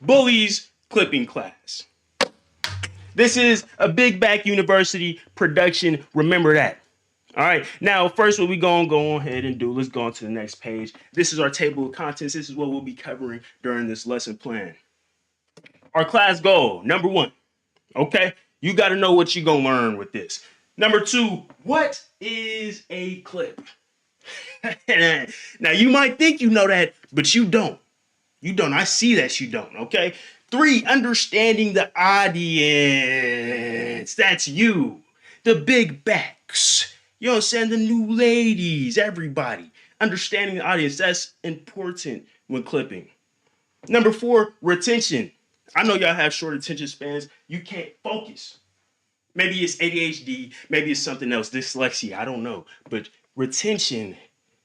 Bully's clipping class. This is a Big Back University production. Remember that. All right. Now, first, what we gonna go ahead and do? Let's go on to the next page. This is our table of contents. This is what we'll be covering during this lesson plan. Our class goal, number one. Okay, you got to know what you're gonna learn with this. Number two, what is a clip? Now, you might think you know that, but you don't. You don't. I see that you don't. Okay. Three, understanding the audience. That's you. The big backs. You know what I'm saying? The new ladies, everybody. Understanding the audience. That's important when clipping. Number four, retention. I know y'all have short attention spans. You can't focus. Maybe it's ADHD. Maybe it's something else. Dyslexia. I don't know. But retention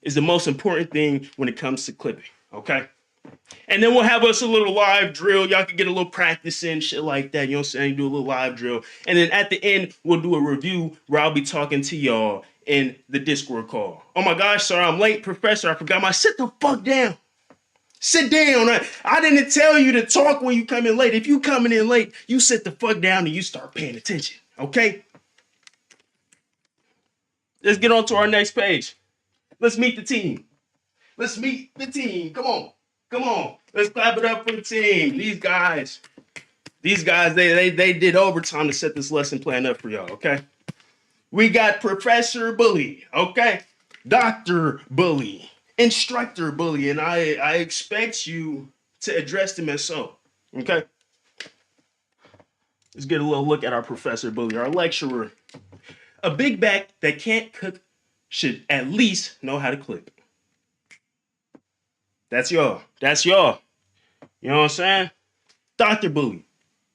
is the most important thing when it comes to clipping. Okay? And then we'll have us a little live drill. Y'all can get a little practice in, shit like that. You know what I'm saying? Do a little live drill. And then at the end, we'll do a review where I'll be talking to y'all in the Discord call. Oh my gosh, sorry, I'm late, professor. I forgot my... Sit the fuck down. Sit down. I didn't tell you to talk when you come in late. If you coming in late, you sit the fuck down and you start paying attention. Okay? Let's get on to our next page. Let's meet the team. Let's meet the team. Come on. Come on. Let's clap it up for the team. These guys, they did overtime to set this lesson plan up for y'all, okay? We got Professor Bully, okay? Dr. Bully, Instructor Bully, and I expect you to address them as so, okay? Let's get a little look at our Professor Bully, our lecturer. A big back that can't cook should at least know how to clip. That's y'all. That's y'all. You know what I'm saying? Dr. Bully,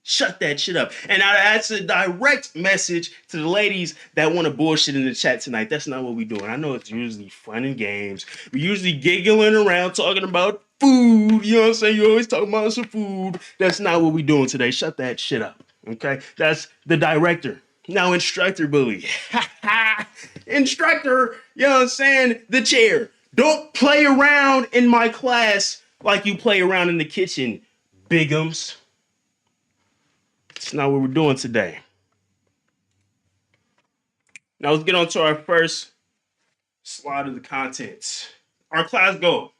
shut that shit up. And now that's a direct message to the ladies that want to bullshit in the chat tonight. That's not what we're doing. I know it's usually fun and games. We're usually giggling around talking about food. You know what I'm saying? You always talking about some food. That's not what we're doing today. Shut that shit up. Okay? That's the director. Now, Instructor Bully. Instructor, you know what I'm saying? The chair. Don't play around in my class like you play around in the kitchen, bigums. It's not what we're doing today. Now let's get on to our first slide of the contents. Our class goal.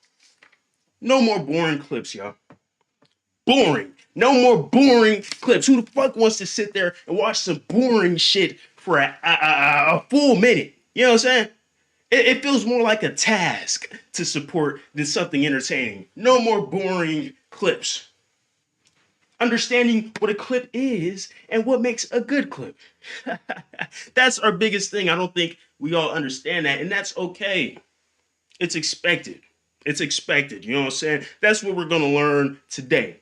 No more boring clips, y'all. Boring. No more boring clips. Who the fuck wants to sit there and watch some boring shit for a full minute? You know what I'm saying? It feels more like a task to support than something entertaining. No more boring clips. Understanding what a clip is and what makes a good clip. That's our biggest thing. I don't think we all understand that, and that's okay. It's expected. It's expected. You know what I'm saying? That's what we're going to learn today.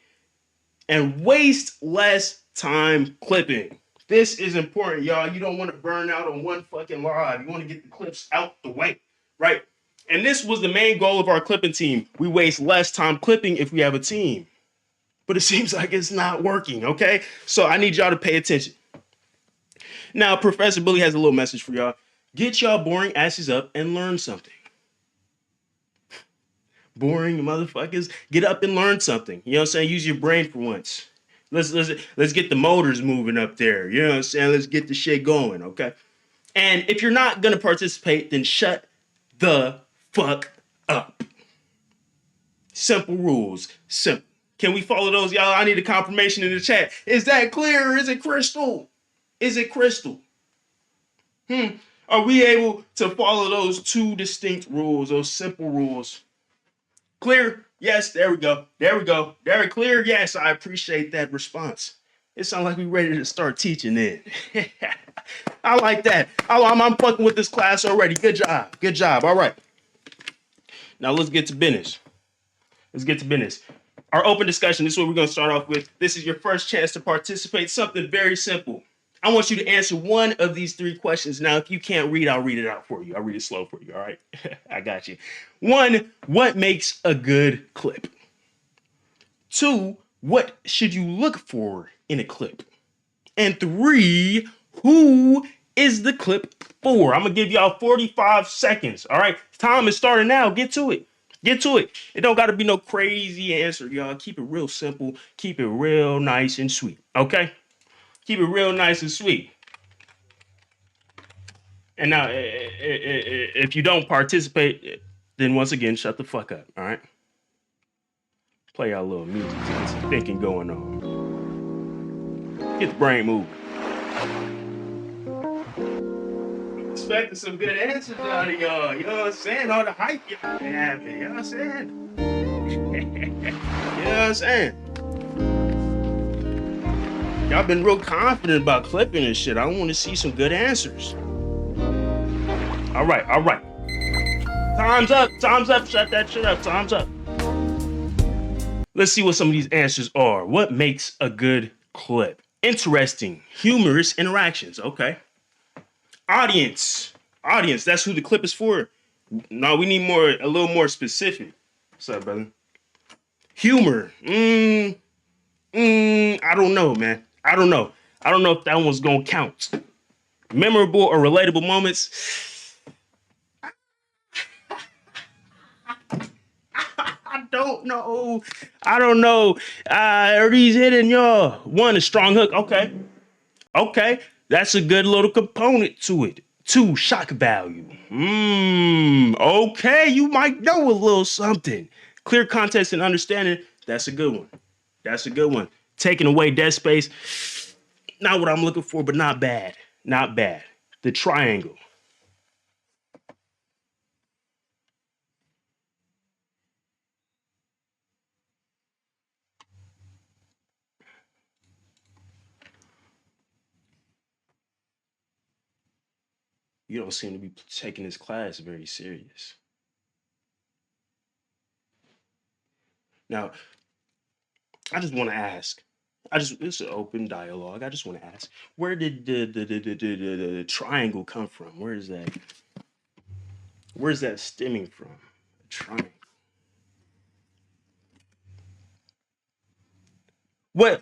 And waste less time clipping. This is important, y'all. You don't want to burn out on one fucking live. You want to get the clips out the way, right? And this was the main goal of our clipping team. We waste less time clipping if we have a team. But it seems like it's not working, okay? So I need y'all to pay attention. Now, Professor Bully has a little message for y'all. Get y'all boring asses up and learn something. Boring motherfuckers, get up and learn something. You know what I'm saying? Use your brain for once. Let's get the motors moving up there. You know what I'm saying? Let's get the shit going, okay? And if you're not gonna participate, then shut the fuck up. Simple rules. Simple. Can we follow those, y'all? I need a confirmation in the chat. Is that clear? Is it crystal? Is it crystal? Are we able to follow those two distinct rules, those simple rules? Clear? Yes, there we go. There we go. Very clear? Yes, I appreciate that response. It sounds like we're ready to start teaching it. I like that. I'm fucking with this class already. Good job. Good job. All right. Now let's get to business. Let's get to business. Our open discussion, this is what we're going to start off with. This is your first chance to participate. Something very simple. I want you to answer one of these three questions. Now, if you can't read, I'll read it out for you. I'll read it slow for you, all right? I got you. 1, what makes a good clip? 2, what should you look for in a clip? And 3, who is the clip for? I'm going to give y'all 45 seconds, all right? Time is starting now. Get to it. Get to it. It don't got to be no crazy answer, y'all. Keep it real simple. Keep it real nice and sweet. Okay? Keep it real nice and sweet. And now, if you don't participate, then once again, shut the fuck up. All right? Play our little music. Get some thinking going on. Get the brain moving. Expecting some good answers out of y'all. You know what I'm saying? All the hype y'all been having. You know what I'm saying? You know what I'm saying? Y'all been real confident about clipping and shit. I want to see some good answers. All right, all right. Time's up. Time's up. Shut that shit up. Time's up. Let's see what some of these answers are. What makes a good clip? Interesting, humorous interactions. Okay. Audience. Audience. That's who the clip is for. No, we need a little more specific. What's up, brother? Humor. I don't know, man. I don't know. I don't know if that one's gonna count. Memorable or relatable moments. I don't know. I don't know. Are these hitting y'all? One, a strong hook. Okay. Okay. That's a good little component to it. Two, shock value. Okay. You might know a little something. Clear context and understanding. That's a good one. That's a good one. Taking away dead space. Not what I'm looking for, but not bad. Not bad. The triangle. You don't seem to be taking this class very serious. Now, I just want to ask. It's an open dialogue. I just want to ask, where did the triangle come from? Where's that stemming from? A triangle. What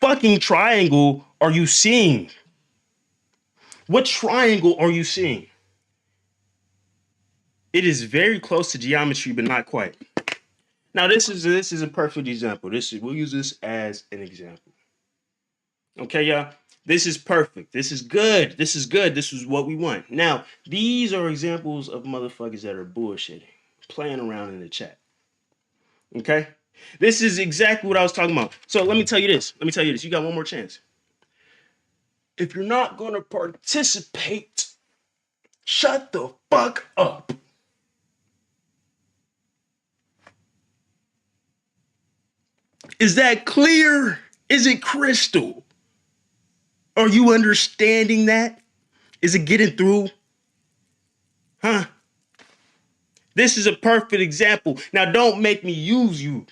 fucking triangle are you seeing? What triangle are you seeing? It is very close to geometry, but not quite. Now this is a perfect example. We'll use this as an example. Okay, y'all. This is perfect. This is good. This is good. This is what we want. Now, these are examples of motherfuckers that are bullshitting, playing around in the chat. Okay? This is exactly what I was talking about. So let me tell you this. You got one more chance. If you're not going to participate, shut the fuck up. Is that clear? Is it crystal? Are you understanding that? Is it getting through? Huh? This is a perfect example. Now, don't make me use you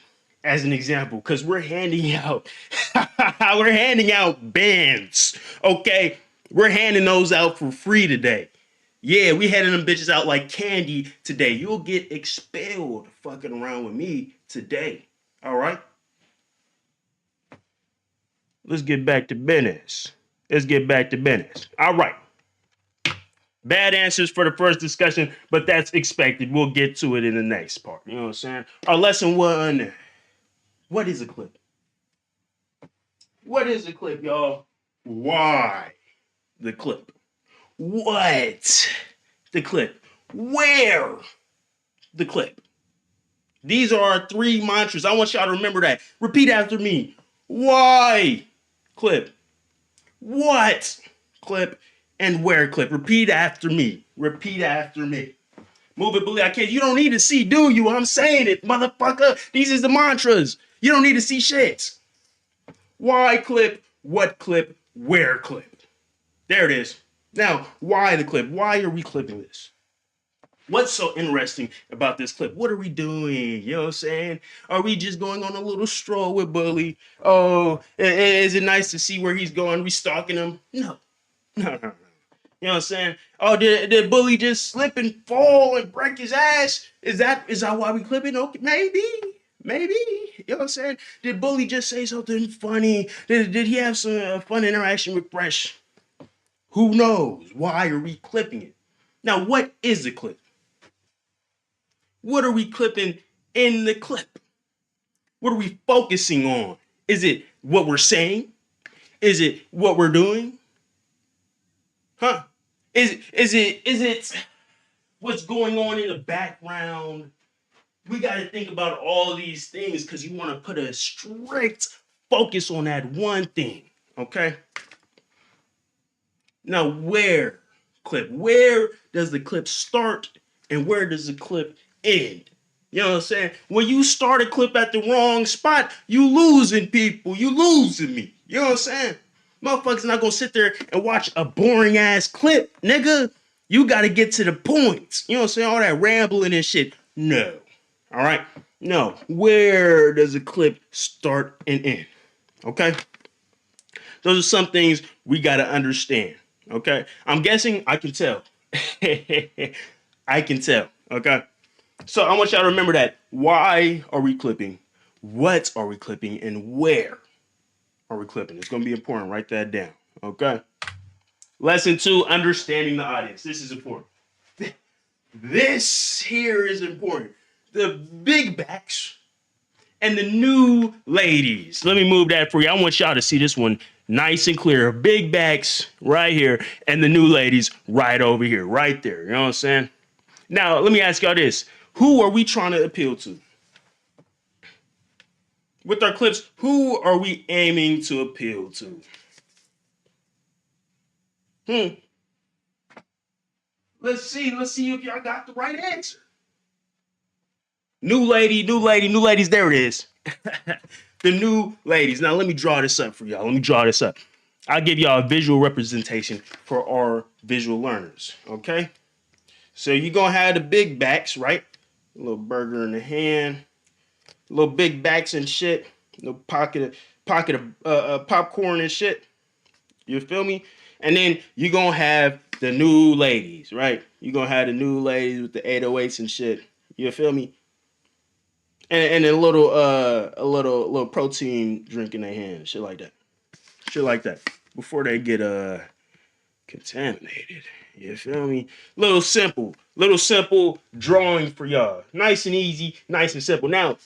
as an example because we're handing out bands. Okay, we're handing those out for free today. Yeah, we handing them bitches out like candy today. You'll get expelled fucking around with me today. All right. Let's get back to business. All right. Bad answers for the first discussion, but that's expected. We'll get to it in the next part. You know what I'm saying? Our lesson one. What is a clip? What is a clip, y'all? Why the clip? What the clip? Where the clip? These are our three mantras. I want y'all to remember that. Repeat after me. Why clip? What clip? And where clip? Repeat after me. Repeat after me. Move it, believe I can't. You don't need to see, do you? I'm saying it, motherfucker. These is the mantras. You don't need to see shit. Why clip? What clip? Where clip? There it is. Now, why the clip? Why are we clipping this? What's so interesting about this clip? What are we doing? You know what I'm saying? Are we just going on a little stroll with Bully? Oh, is it nice to see where he's going? We stalking him? No. No. You know what I'm saying? Oh, did Bully just slip and fall and break his ass? Is that why we clipping? Okay, maybe. You know what I'm saying? Did Bully just say something funny? Did he have some fun interaction with Fresh? Who knows? Why are we clipping it? Now, what is a clip? What are we clipping in the clip? What are we focusing on? Is it what we're saying? Is it what we're doing? Huh? Is it what's going on in the background? We got to think about all these things because you want to put a strict focus on that one thing. Okay? Now, where does the clip start and where does the clip end? You know what I'm saying? When you start a clip at the wrong spot, you losing people. You losing me. You know what I'm saying? Motherfuckers not gonna sit there and watch a boring ass clip, nigga. You gotta get to the point. You know what I'm saying? All that rambling and shit. No. All right? No. Where does a clip start and end? Okay? Those are some things we gotta understand. Okay? I'm guessing I can tell. I can tell. Okay? So I want y'all to remember that. Why are we clipping? What are we clipping? And where are we clipping? It's going to be important. Write that down. Okay. Lesson 2, understanding the audience. This is important. This here is important. The big backs and the new ladies. Let me move that for you. I want y'all to see this one nice and clear. Big backs right here and the new ladies right over here, right there. You know what I'm saying? Now, let me ask y'all this. Who are we trying to appeal to? With our clips, who are we aiming to appeal to? Let's see if y'all got the right answer. New ladies, there it is. The new ladies. Now let me draw this up for y'all. I'll give y'all a visual representation for our visual learners, okay? So you're gonna have the big backs, right? A little burger in the hand, little big backs and shit, little pocket of popcorn and shit. You feel me? And then you're gonna have the new ladies, right? You're gonna have the new ladies with the 808s and shit. You feel me? And a little protein drink in their hand, shit like that. Shit like that. Before they get contaminated. You feel me? Little simple drawing for y'all. Nice and easy, nice and simple. Now,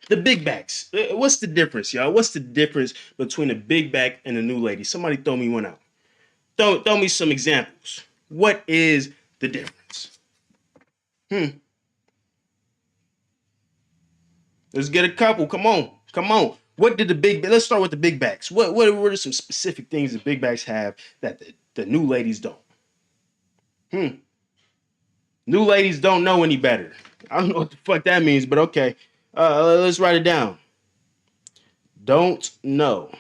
the big backs. What's the difference, y'all? What's the difference between a big back and a new lady? Somebody throw me one out. Throw me some examples. What is the difference? Let's get a couple. Come on. What did let's start with the big backs. What are some specific things the big backs have that the new ladies don't? New ladies don't know any better. I don't know what the fuck that means, but okay. Let's write it down. Don't know.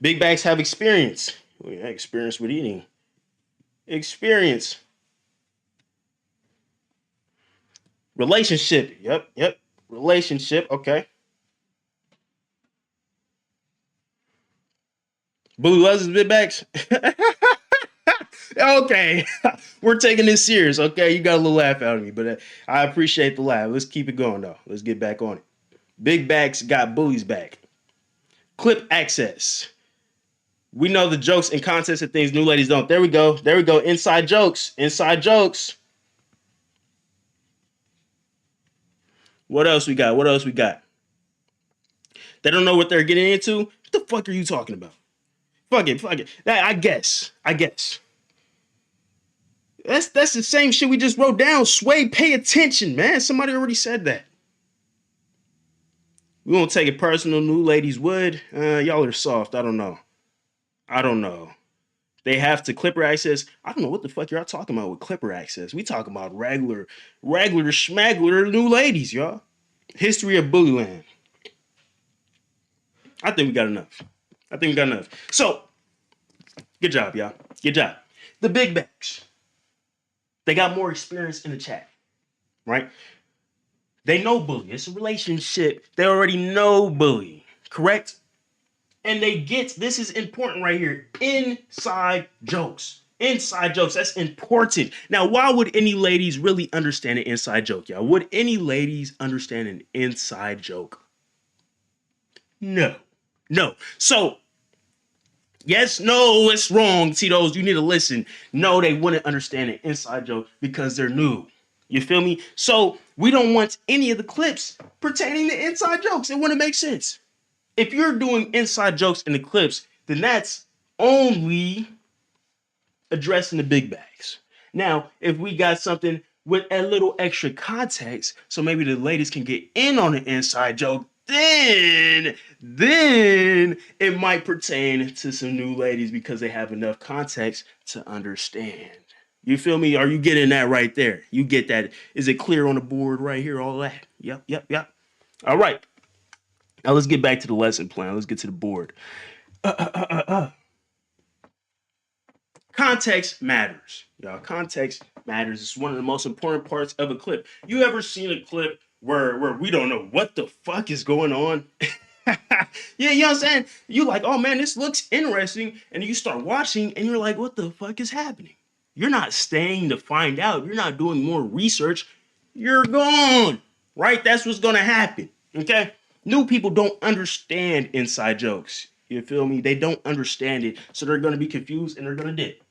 Big backs have experience. Experience with eating. Experience. Relationship. Yep. Relationship. Okay. Blue loves his big backs. Okay. We're taking this serious. Okay. You got a little laugh out of me, but I appreciate the laugh. Let's keep it going, though. Let's get back on it. Big backs got bullies back. Clip access. We know the jokes and context of things new ladies don't. There we go. Inside jokes. What else we got? They don't know what they're getting into. What the fuck are you talking about? Fuck it. I guess. That's the same shit we just wrote down. Sway, pay attention, man. Somebody already said that. We won't take it personal. New ladies would. Y'all are soft. I don't know. They have to Clipper access. I don't know what the fuck y'all talking about with Clipper access. We talking about regular schmagler new ladies, y'all. History of Bullyland. I think we got enough. So, good job, y'all. Good job. The big backs. They got more experience in the chat, right? They know bully. It's a relationship. They already know bully, correct? And they get, this is important right here, inside jokes. That's important. Now, why would any ladies really understand an inside joke, y'all? Would any ladies understand an inside joke? No. So, yes, no, it's wrong, Tito's. You need to listen. No, they wouldn't understand an inside joke because they're new. You feel me? So we don't want any of the clips pertaining to inside jokes. It wouldn't make sense. If you're doing inside jokes in the clips, then that's only addressing the big bags. Now, if we got something with a little extra context, so maybe the ladies can get in on the inside joke, then it might pertain to some new ladies because they have enough context to understand. You feel me? Are you getting that right there? You get that? Is it clear on the board right here? All that? Yep, yep, yep. All right. Now let's get back to the lesson plan. Let's get to the board. Context matters, y'all. Context matters. It's one of the most important parts of a clip. You ever seen a clip where we don't know what the fuck is going on? Yeah, you know what I'm saying? You like, oh man, this looks interesting, and you start watching, and you're like, what the fuck is happening? You're not staying to find out. You're not doing more research. You're gone, right? That's what's gonna happen. Okay? New people don't understand inside jokes. You feel me? They don't understand it, so they're gonna be confused and they're gonna dip.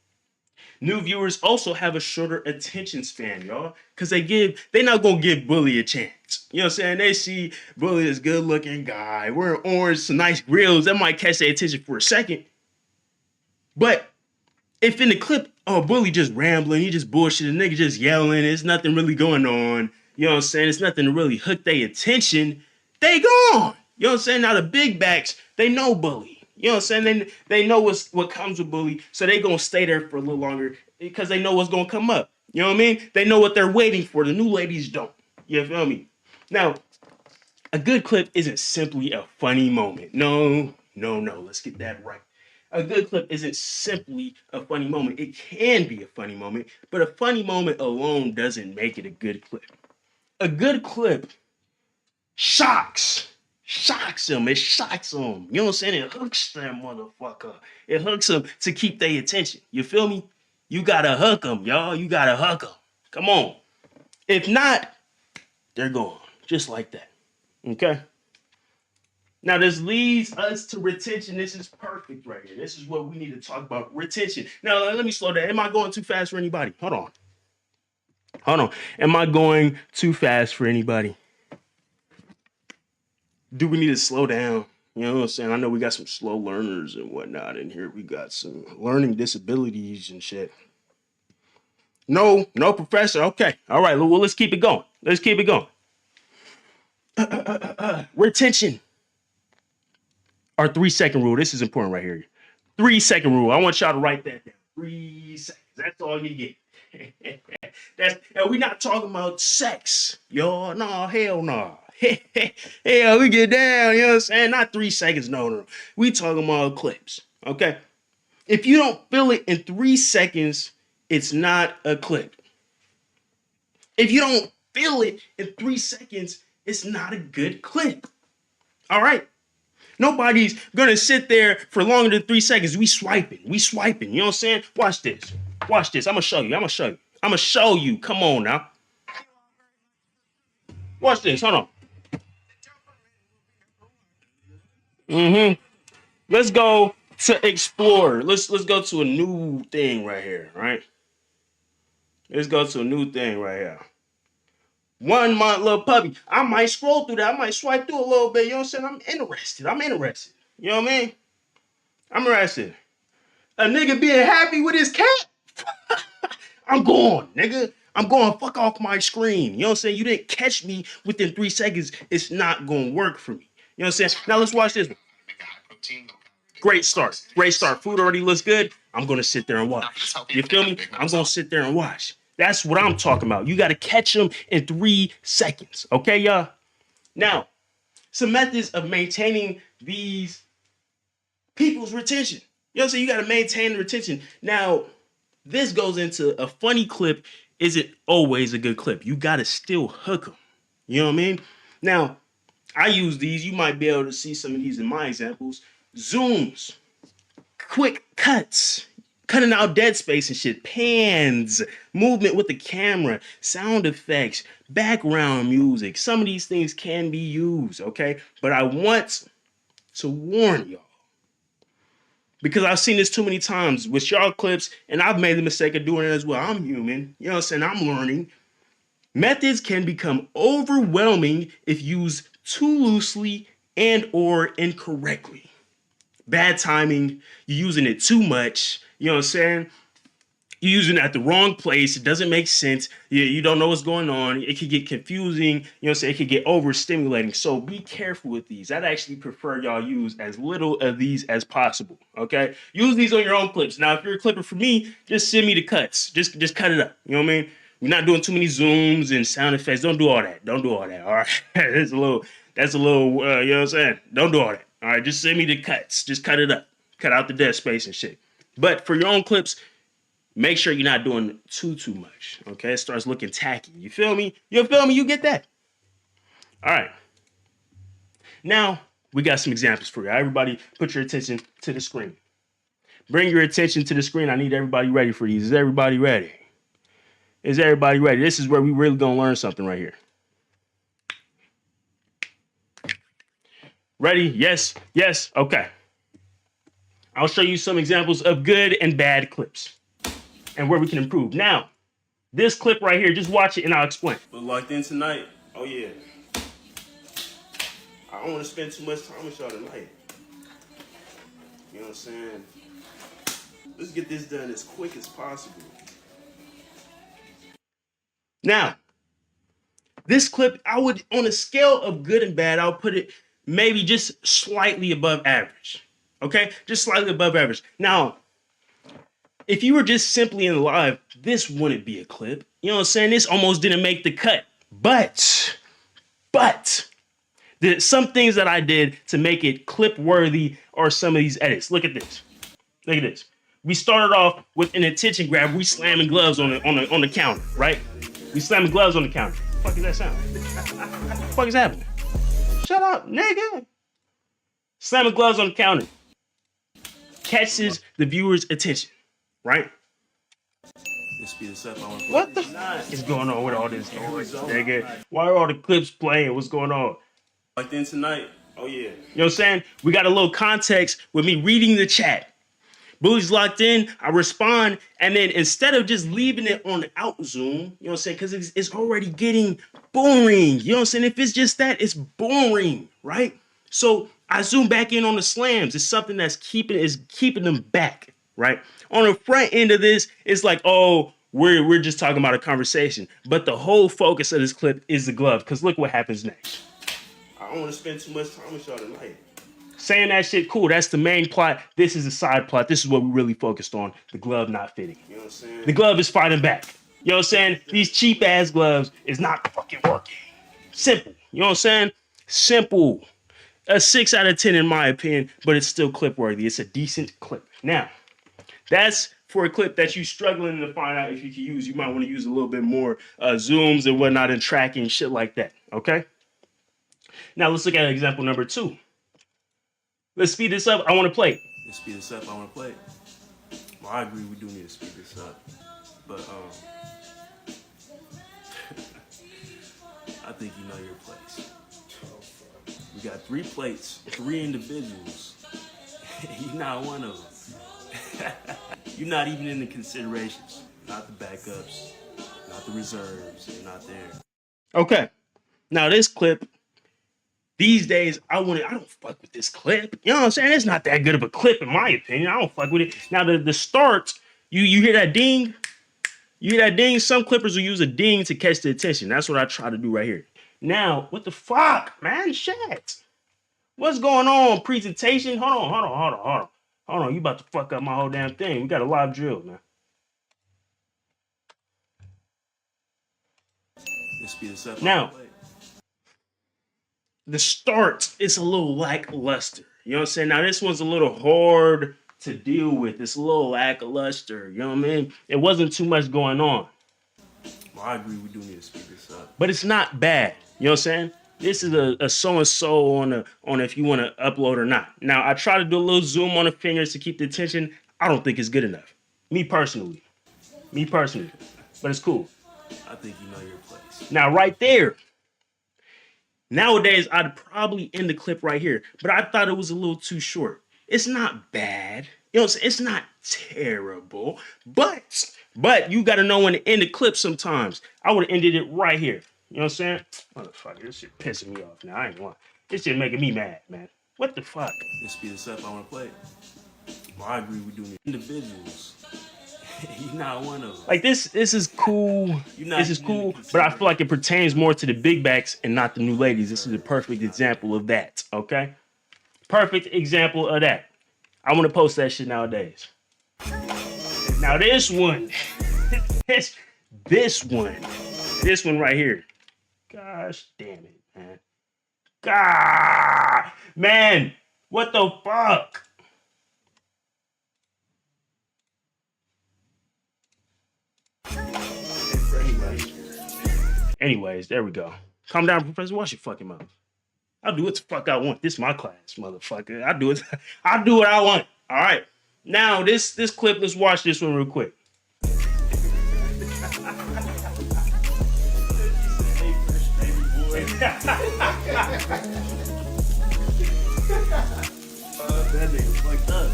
New viewers also have a shorter attention span, y'all, because they not gonna give Bully a chance. You know what I'm saying? They see Bully is good looking guy, wearing orange, some nice grills, that might catch their attention for a second. But if in the clip, oh, Bully just rambling, he just bullshit, the nigga just yelling, there's nothing really going on. You know what I'm saying? It's nothing to really hook their attention. They gone. You know what I'm saying? Now the big backs, they know Bully. You know what I'm saying? They know what comes with Bully, so they gonna stay there for a little longer because they know what's gonna come up. You know what I mean? They know what they're waiting for. The new ladies don't. You feel me? Now, a good clip isn't simply a funny moment. No, no, no. Let's get that right. A good clip isn't simply a funny moment. It can be a funny moment, but a funny moment alone doesn't make it a good clip. A good clip shocks them. It shocks them. You know what I'm saying? It hooks that motherfucker. It hooks them to keep their attention. You feel me? You gotta hook them, y'all. You gotta hook them. Come on. If not, they're gone. Just like that. Okay? Now, this leads us to retention. This is perfect right here. This is what we need to talk about. Retention. Now, let me slow down. Am I going too fast for anybody? Hold on. Hold on. Am I going too fast for anybody? Do we need to slow down? You know what I'm saying? I know we got some slow learners and whatnot in here. We got some learning disabilities and shit. No, no, professor. Okay. All right. Well, let's keep it going. Let's keep it going. Retention. Our 3-second rule. This is important right here. 3-second rule. I want y'all to write that down. 3 seconds. That's all you get. And we not talking about sex, yo. No, hell no. Hell, we get down, you know what I'm saying? Not 3 seconds, no. We talking about clips, okay? If you don't feel it in 3 seconds, it's not a clip. If you don't feel it in 3 seconds, it's not a good clip. All right? Nobody's gonna sit there for longer than 3 seconds. We swiping, you know what I'm saying? Watch this. I'm gonna show you. Come on now. Watch this, hold on. Let's go to explore. Let's go to a new thing right here, right? Let's go to a new thing right here. 1 month little puppy. I might scroll through that. I might swipe through a little bit. You know what I'm saying? I'm interested. You know what I mean? I'm interested. A nigga being happy with his cat. I'm going, nigga. I'm going fuck off my screen. You know what I'm saying? You didn't catch me within 3 seconds. It's not going to work for me. You know what I'm saying? Now let's watch this one. Great start. Food already looks good. I'm going to sit there and watch. You feel me? I'm going to sit there and watch. That's what I'm talking about. You got to catch them in 3 seconds. Okay, y'all? Now, some methods of maintaining these people's retention. You know what I'm saying? You got to maintain the retention. Now, this goes into a funny clip isn't always a good clip. You got to still hook them. You know what I mean? Now, I use these. You might be able to see some of these in my examples. Zooms, quick cuts, cutting out dead space and shit, pans, movement with the camera, sound effects, background music. Some of these things can be used, okay? But I want to warn y'all, because I've seen this too many times with y'all clips, and I've made the mistake of doing it as well. I'm human, you know what I'm saying? I'm learning. Methods can become overwhelming if used too loosely and or incorrectly. Bad timing, you're using it too much, you know what I'm saying? You're using it at the wrong place. It doesn't make sense. You don't know what's going on. It could get confusing. You know what I'm saying? It could get overstimulating. So be careful with these. I'd actually prefer y'all use as little of these as possible. Okay? Use these on your own clips. Now, if you're a clipper for me, just send me the cuts. Just cut it up. You know what I mean? We're not doing too many zooms and sound effects. Don't do all that. Don't do all that. All right. That's a little, you know what I'm saying? Don't do all that. All right. Just send me the cuts. Just cut it up. Cut out the dead space and shit. But for your own clips, make sure you're not doing too much. Okay, it starts looking tacky. You feel me? You feel me? You get that? All right. Now we got some examples for you. Everybody, put your attention to the screen. Bring your attention to the screen. I need everybody ready for these. Is everybody ready? Is everybody ready? This is where we really gonna learn something right here. Ready? Yes. Yes. Okay. I'll show you some examples of good and bad clips and where we can improve. Now, this clip right here, just watch it and I'll explain. But locked in tonight, oh yeah. I don't want to spend too much time with y'all tonight. You know what I'm saying? Let's get this done as quick as possible. Now, this clip, I would, on a scale of good and bad, I'll put it maybe just slightly above average. Okay? Just slightly above average. Now, if you were just simply in live, this wouldn't be a clip. You know what I'm saying? This almost didn't make the cut. But, some things that I did to make it clip worthy are some of these edits. Look at this. Look at this. We started off with an attention grab. We slamming gloves on the counter, right? We slamming gloves on the counter. What the fuck is that sound? What the fuck is happening? Shut up, nigga. Slamming gloves on the counter. Catches the viewer's attention, right? What the fuck is going on with all this noise, nigga? Why are all the clips playing? What's going on? Like then tonight, oh yeah. You know what I'm saying? We got a little context with me reading the chat. Bully's locked in, I respond, and then instead of just leaving it on the out zoom, you know what I'm saying? Because it's already getting boring. You know what I'm saying? If it's just that, it's boring, right? So I zoom back in on the slams. It's something that's keeping them back, right? On the front end of this, it's like, oh, we're just talking about a conversation. But the whole focus of this clip is the glove, because look what happens next. I don't want to spend too much time with y'all tonight. Saying that shit, cool. That's the main plot. This is the side plot. This is what we really focused on. The glove not fitting. You know what I'm saying? The glove is fighting back. You know what I'm saying? These cheap ass gloves is not fucking working. Simple. You know what I'm saying? Simple. A 6 out of 10 in my opinion, but it's still clip worthy. It's a decent clip. Now, that's for a clip that you're struggling to find out if you can use. You might want to use a little bit more zooms and whatnot and tracking, shit like that. Okay? Now let's look at example number 2. Let's speed this up. I want to play. Let's speed this up. I want to play. Well, I agree. We do need to speed this up, but I think you know your place. We got 3 plates, 3 individuals. You're not one of them. You're not even in the considerations. Not the backups. Not the reserves. You're not there. Okay. Now this clip. These days, I don't fuck with this clip. You know what I'm saying? It's not that good of a clip, in my opinion. I don't fuck with it. Now, the start, you hear that ding? You hear that ding? Some clippers will use a ding to catch the attention. That's what I try to do right here. Now, what the fuck, man? Shit. What's going on? Presentation? Hold on. You about to fuck up my whole damn thing. We got a live drill, man. Let's speed this up. Now, the start is a little lackluster. You know what I'm saying? Now, this one's a little hard to deal with. It's a little lackluster. You know what I mean? It wasn't too much going on. Well, I agree. We do need to speed this up. But it's not bad. You know what I'm saying? This is a so-and-so on if you want to upload or not. Now, I try to do a little zoom on the fingers to keep the attention. I don't think it's good enough. Me personally. But it's cool. I think you know your place. Now, right there. Nowadays, I'd probably end the clip right here, but I thought it was a little too short. It's not bad. You know what I'm saying? It's not terrible, but But you got to know when to end the clip sometimes. I would have ended it right here. You know what I'm saying? Motherfucker, this shit pissing me off now. I ain't want. This shit making me mad, man. What the fuck? Let's speed this up. I want to play. Well, I agree with doing it. Individuals. You're not one of them. Like this is cool. This is cool, but I feel like it pertains more to the big backs and not the new ladies. This is a perfect example of that. Okay, perfect example of that. I want to post that shit nowadays. Now this one, this one right here. Gosh damn it, man. God, man, what the fuck? Anyways, there we go. Calm down, Professor. Wash your fucking mouth. I'll do what the fuck I want. This is my class, motherfucker. I do it. I do what I want. All right. Now this clip. Let's watch this one real quick. That nigga fucked up.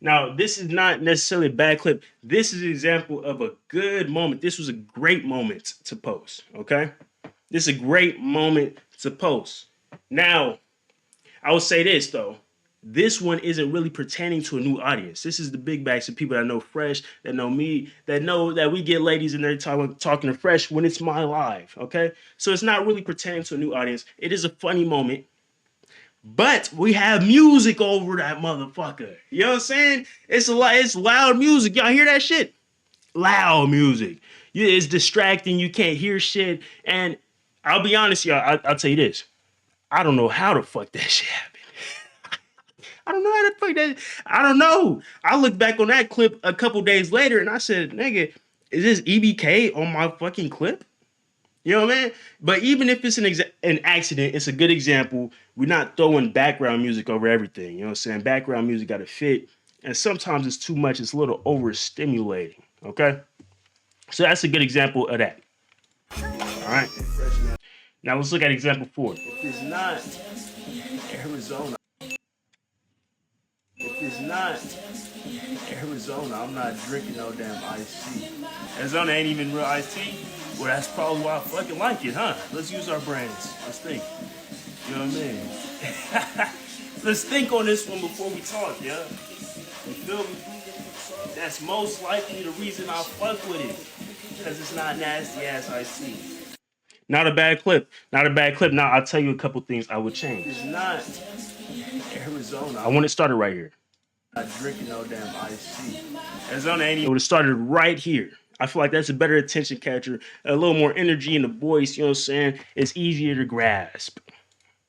Now, this is not necessarily a bad clip. This is an example of a good moment. This was a great moment to post, okay? This is a great moment to post. Now, I will say this, though. This one isn't really pertaining to a new audience. This is the big backs of people that know Fresh, that know me, that know that we get ladies in there talking to Fresh when it's my live, okay? So it's not really pertaining to a new audience. It is a funny moment. But we have music over that motherfucker. You know what I'm saying? It's loud music. Y'all hear that shit? Loud music. It's distracting. You can't hear shit. And I'll be honest, y'all. I'll tell you this. I don't know how the fuck that shit happened. I don't know how the fuck that. I don't know. I looked back on that clip a couple days later and I said, nigga, is this EBK on my fucking clip? You know what I mean? But even if it's an accident, it's a good example. We're not throwing background music over everything. You know what I'm saying? Background music got to fit. And sometimes it's too much. It's a little overstimulating. Okay? So that's a good example of that. All right? Now let's look at example 4. If it's not Arizona, I'm not drinking no damn iced tea. Arizona ain't even real iced tea. Well, that's probably why I fucking like it, huh? Let's use our brains. Let's think. You know what I mean? Let's think on this one before we talk, yeah? You feel me? That's most likely the reason I fuck with it. Because it's not nasty ass iced tea. Not a bad clip. Not a bad clip. Now, I'll tell you a couple things I would change. It's not Arizona. I want it started right here. I'm not drinking no damn iced tea. Arizona ain't It even would have started right here. I feel like that's a better attention catcher, a little more energy in the voice, you know what I'm saying? It's easier to grasp.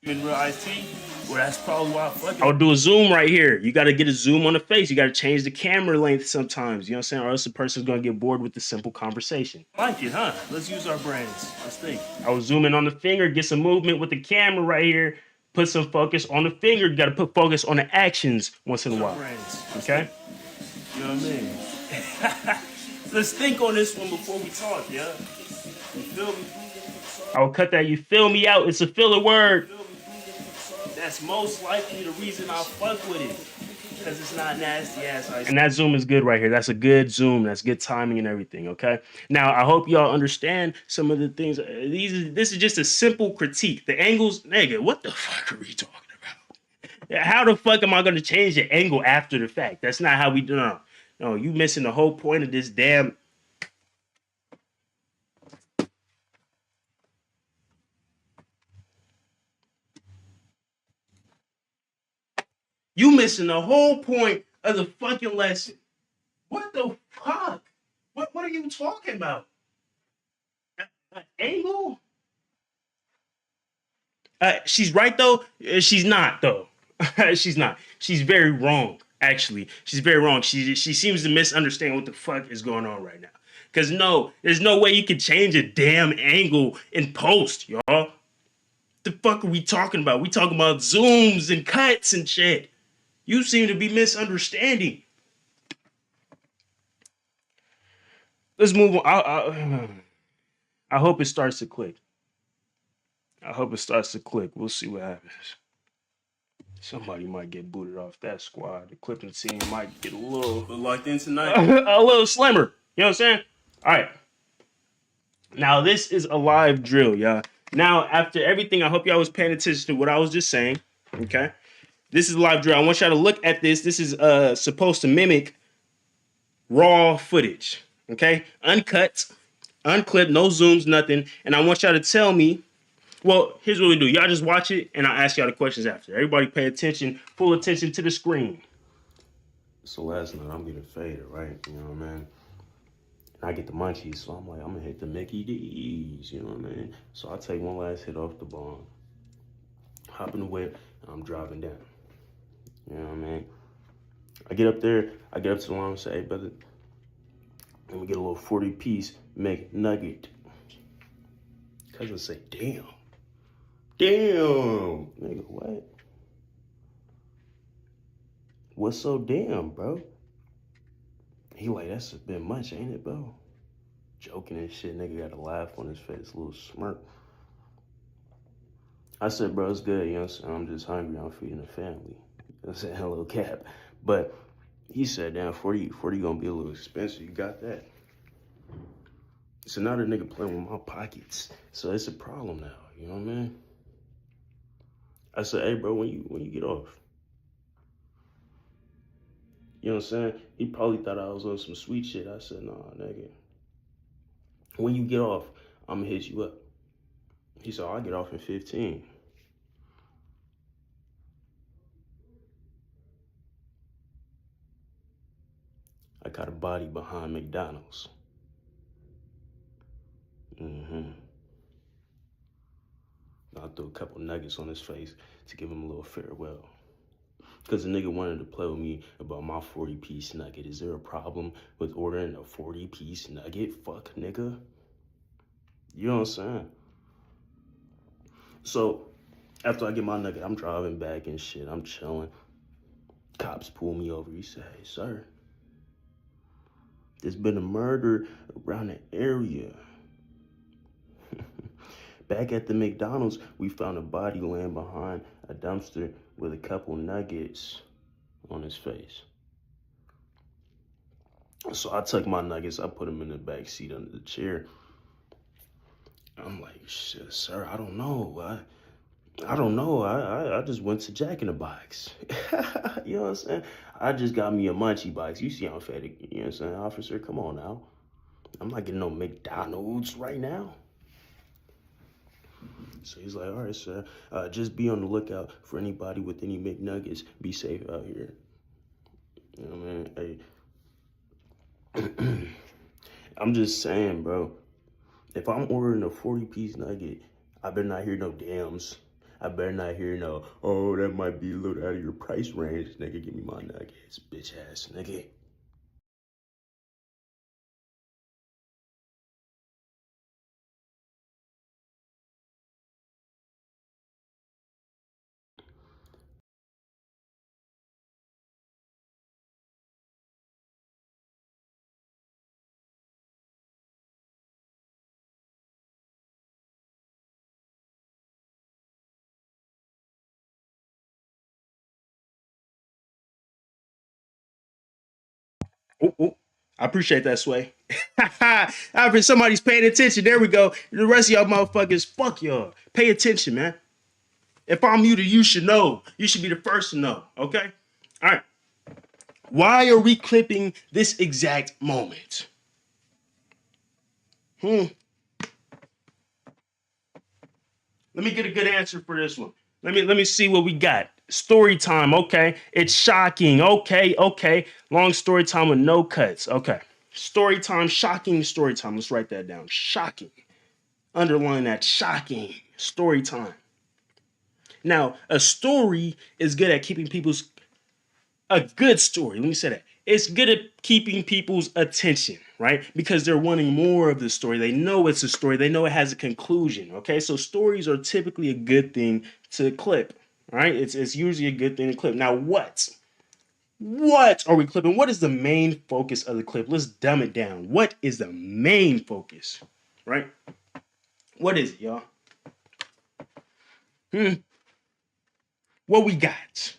real iced tea. Well, that's probably why I fuck I it. would do a zoom right here. You got to get a zoom on the face. You got to change the camera length sometimes, you know what I'm saying? Or else the person's going to get bored with the simple conversation. Like it, huh? Let's use our brains. Let's think. I would zoom in on the finger, get some movement with the camera right here, put some focus on the finger. You got to put focus on the actions once in a while. Okay? You know what I mean? Let's think on this one before we talk, yeah? You feel me? I will cut that you feel me out. It's a filler word. That's most likely the reason I fuck with it. Because it's not nasty ass ice. And that zoom is good right here. That's a good zoom. That's good timing and everything, okay? Now, I hope y'all understand some of the things. This is just a simple critique. The angles, nigga, what the fuck are we talking about? How the fuck am I going to change the angle after the fact? That's not how we do it. No, you missing the whole point of this damn... You missing the whole point of the fucking lesson. What the fuck? What are you talking about? An angle? She's right though. She's not though. She's not. She's very wrong. Actually, she's very wrong. She seems to misunderstand what the fuck is going on right now. Cause no, there's no way you can change a damn angle in post, y'all. The fuck are we talking about? We talking about zooms and cuts and shit. You seem to be misunderstanding. Let's move on. I hope it starts to click. I hope it starts to click. We'll see what happens. Somebody might get booted off that squad. The Clipping team might get a little Locked in tonight. a little slimmer. You know what I'm saying? All right. Now this is a live drill, y'all. Now after everything, I hope y'all was paying attention to what I was just saying. Okay. This is a live drill. I want y'all to look at this. This is supposed to mimic raw footage. Okay. Uncut, unclipped, no zooms, nothing. And I want y'all to tell me. Well, here's what we do. Y'all just watch it, and I'll ask y'all the questions after. Everybody pay attention, full attention to the screen. So last night I'm getting faded, right? You know what I mean? And I get the munchies, so I'm like, I'm gonna hit the Mickey D's, you know what I mean? So I take one last hit off the bomb, hop in the whip, and I'm driving down. You know what I mean? I get up there, I get up to the line and say, hey, brother, let me get a little 40-piece McNugget. Cousin say, damn. Damn. Nigga, what? What's so damn, bro? He like, that's a bit much, ain't it, bro? Joking and shit, nigga got a laugh on his face, a little smirk. I said, bro, it's good, you know what I'm saying? I'm just hungry, I'm feeding the family. I said, hello, cap. But he said, damn, 40 gonna be a little expensive, you got that? So now the nigga playing with my pockets. So it's a problem now, you know what I mean? I said, hey, bro, when you get off? You know what I'm saying? He probably thought I was on some sweet shit. I said, nah, nigga. When you get off, I'm gonna hit you up. He said, I'll get off in 15. I got a body behind McDonald's. I threw a couple nuggets on his face to give him a little farewell. Because the nigga wanted to play with me about my 40-piece nugget. Is there a problem with ordering a 40-piece nugget? Fuck, nigga. You know what I'm saying? So, after I get my nugget, I'm driving back and shit. I'm chilling. Cops pull me over. He said, hey, sir, there's been a murder around the area. Back at the McDonald's, we found a body laying behind a dumpster with a couple nuggets on his face. So I took my nuggets, I put them in the back seat under the chair. I'm like, shit, sir, I don't know. I don't know. I just went to Jack in the Box. You know what I'm saying? I just got me a munchie box. You see how fat it, you know what I'm saying? Officer, come on now. I'm not getting no McDonald's right now. So he's like, all right, sir, just be on the lookout for anybody with any McNuggets. Be safe out here. You know what I mean? Hey, I'm just saying, bro, if I'm ordering a 40-piece nugget, I better not hear no dams. I better not hear no, oh, that might be a little out of your price range. Nigga, give me my nuggets, bitch ass nigga. Ooh, ooh. I appreciate that, Sway. After somebody's paying attention, there we go. The rest of y'all motherfuckers, fuck y'all. Pay attention, man. If I'm you, you should know. You should be the first to know, okay? All right. Why are we clipping this exact moment? Let me get a good answer for this one. Let me see what we got. Story time. Okay. It's shocking. Okay. Long story time with no cuts. Okay. Story time, shocking story time. Let's write that down. Shocking. Underline that. Shocking. Story time. Now, a story is good at keeping people's a good story. Let me say that. It's good at keeping people's attention, right? Because they're wanting more of the story. They know it's a story. They know it has a conclusion. Okay, so stories are typically a good thing to clip, right? It's usually a good thing to clip. Now, what are we clipping? What is the main focus of the clip? Let's dumb it down. What is the main focus, right? What is it, y'all? What we got?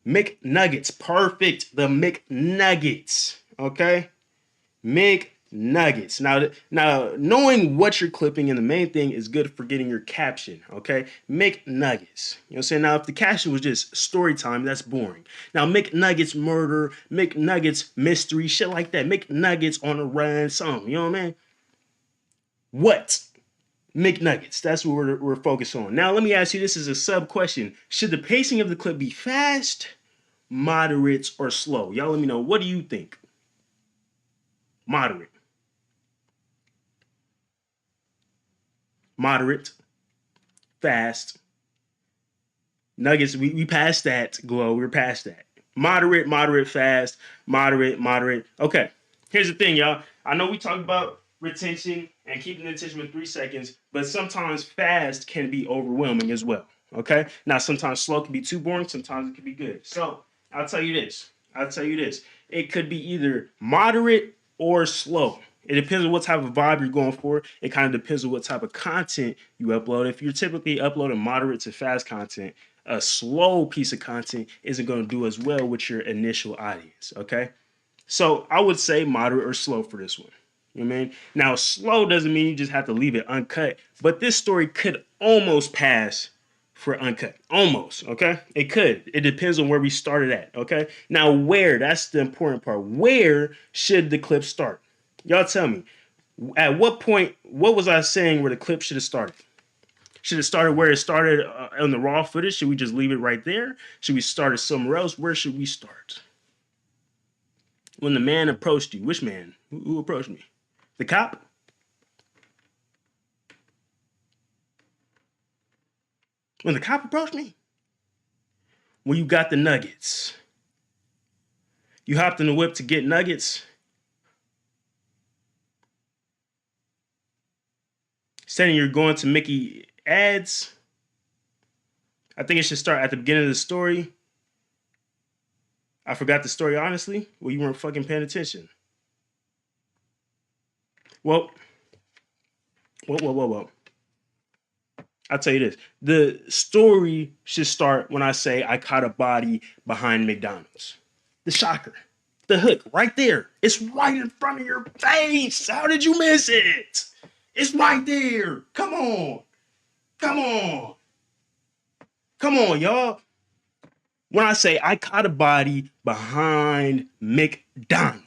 McNuggets. Perfect. The McNuggets. Okay? McNuggets. Now, knowing what you're clipping and the main thing is good for getting your caption. Okay? McNuggets. You know what I'm saying? Now, if the caption was just story time, that's boring. Now, McNuggets murder, McNuggets mystery, shit like that. McNuggets on the run, something. You know what I mean? What? McNuggets. That's what we're focused on. Now, let me ask you, this is a sub question. Should the pacing of the clip be fast, moderate, or slow? Y'all let me know. What do you think? Moderate. Moderate. Fast. Nuggets, we passed that, Glow. We're past that. Moderate, fast. Moderate. Okay. Here's the thing, y'all. I know we talked about retention and keeping the attention for 3 seconds, but sometimes fast can be overwhelming as well. Okay. Now, sometimes slow can be too boring. Sometimes it can be good. So I'll tell you this. It could be either moderate or slow. It depends on what type of vibe you're going for. It kind of depends on what type of content you upload. If you're typically uploading moderate to fast content, a slow piece of content isn't going to do as well with your initial audience. Okay. So I would say moderate or slow for this one. You know what I mean? Now, slow doesn't mean you just have to leave it uncut, but this story could almost pass for uncut. Almost, okay? It could. It depends on where we started at, okay? Now, where? That's the important part. Where should the clip start? Y'all tell me. At what point, what was I saying where the clip should have started? Should it started where it started on the raw footage? Should we just leave it right there? Should we start it somewhere else? Where should we start? When the man approached you, which man? Who approached me? The cop? When the cop approached me? When you got the nuggets. You hopped in the whip to get nuggets. Saying you're going to Mickey ads. I think it should start at the beginning of the story. I forgot the story, honestly. Well, you weren't fucking paying attention. Well. I'll tell you this. The story should start when I say I caught a body behind McDonald's. The shocker. The hook right there. It's right in front of your face. How did you miss it? It's right there. Come on. Come on, y'all. When I say I caught a body behind McDonald's.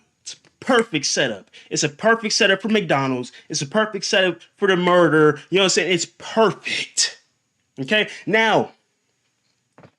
Perfect setup. It's a perfect setup for McDonald's. It's a perfect setup for the murder. You know what I'm saying? It's perfect. Okay? Now,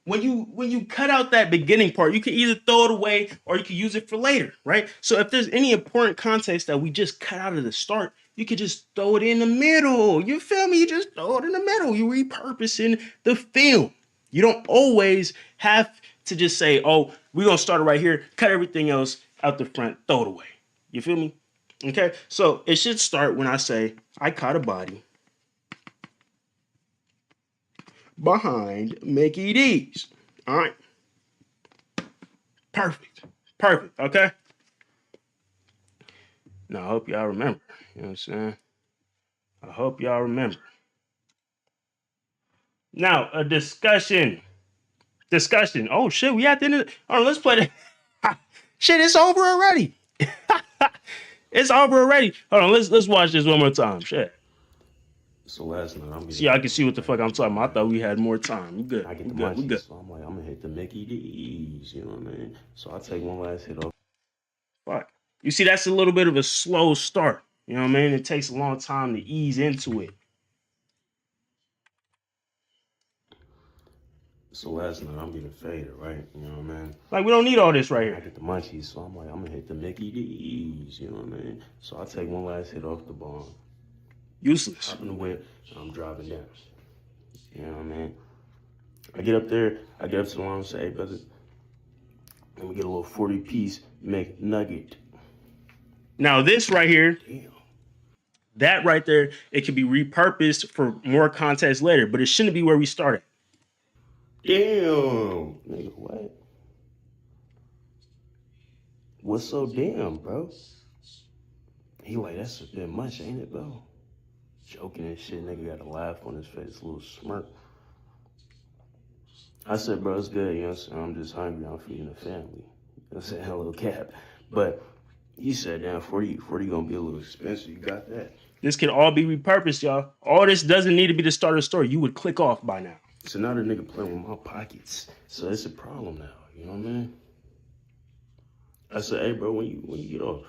when you cut out that beginning part, you can either throw it away or you can use it for later, right? So if there's any important context that we just cut out of the start, you could just throw it in the middle. You feel me? You just throw it in the middle. You're repurposing the film. You don't always have to just say, oh, we're going to start it right here, cut everything else out the front, throw it away. You feel me? Okay, so it should start when I say, I caught a body behind Mickey D's. All right. Perfect, okay? Now, I hope y'all remember. You know what I'm saying? I hope y'all remember. Now, a discussion. Oh, shit, we at the end of oh, let's play that. Shit, it's over already. It's over already. Hold on, let's watch this one more time. Shit. So last night I'm See, I can see what the fuck I'm talking about. I thought we had more time. We good. I get We the good. We munchies, good. so I'm like, I'm gonna hit the Mickey D's, you know what I mean? So I take one last hit off. Fuck. You see, that's a little bit of a slow start. You know what I mean? It takes a long time to ease into it. So last night I'm getting faded, right? You know what I mean? Like, we don't need all this right I here. get the munchies, so I'm like, I'm gonna hit the Mickey D's, you know what I mean? So I take one last hit off the bomb, Useless. hop in the whip, and I'm driving down. You know what I mean? I get up there, I get up to the line and say, hey, brother, let me get a little 40-piece McNugget. Now, this right here, Damn. that right there, it can be repurposed for more context later, but it shouldn't be where we started. Damn. Nigga, what? What's so damn, bro? He like, that's a bit much, ain't it, bro? Joking and shit, nigga got a laugh on his face, a little smirk. I said, bro, it's good. You know what I'm saying? I'm just hungry. I'm feeding the family. You know what I'm saying? Hello, cap. But he said, damn, 40 gonna be a little expensive. You got that? This can all be repurposed, y'all. All this doesn't need to be the start of the story. You would click off by now. So now the nigga playing with my pockets. So it's a problem now. You know what I mean? I said, hey, bro, when you get off?